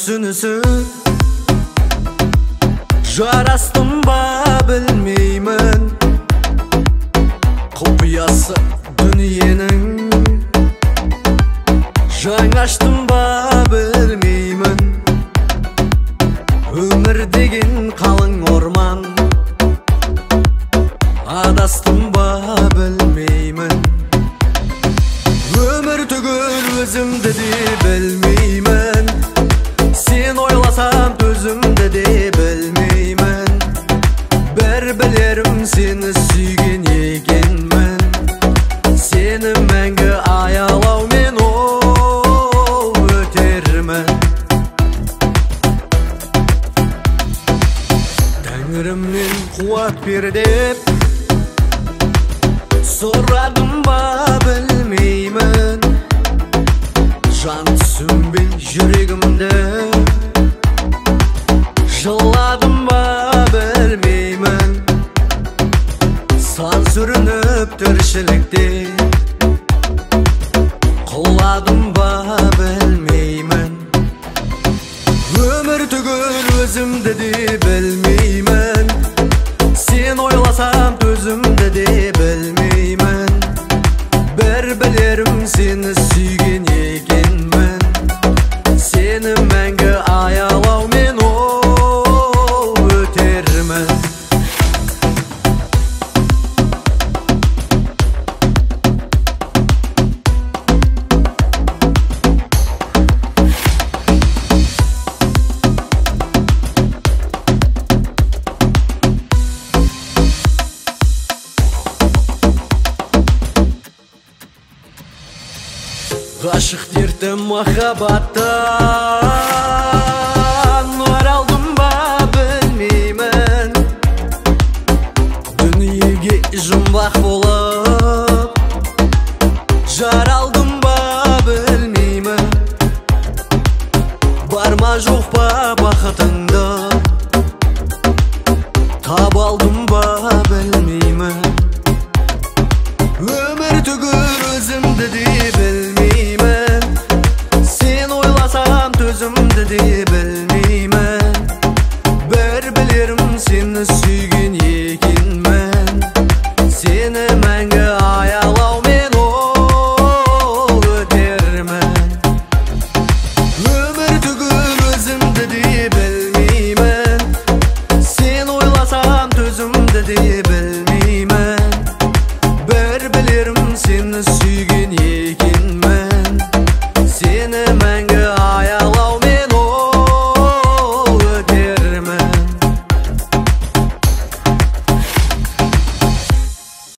түсінісің жарастым ба білмеймін құпиясы дүниенің жаңаштым ба білмеймін өмір деген қалың орман адастым ба білмеймін өмір түгіл өзімді де білмеймін сен ойласам төзімді де білмеймін бір білерім сені сүйген екенмін сені мәңгі аялаумен өтермін тәңірімнен қуат бер деп сұрадым ба білмеймін жан түсінбей жүрегімді жыладым ба білмеймін сан сүрініп тіршілікте құладым ба білмеймін өмір түгіл өзімді де білмеймін сен ойласам төзімді де білмеймін бір білерім сені сүйген екенмін сені мәңгі аялаумен өтермін ғашық дертім махаббаттан оралдым ба білмеймін дүниеге жұмбақ болып жаралдым ба білмеймін бар ма жоқ па бақытыңды таба алдым ба білмеймін өмір түгіл өзімді де білмеймін сен ойласам төзімді де білмеймін бір білерім сені сүйген екенмін сені мәңгі аялаумен өтермін өмір түгіл өзімді де білмеймін сен ойласам төзімді де білмеймін бір білерім сені сүйген екенмін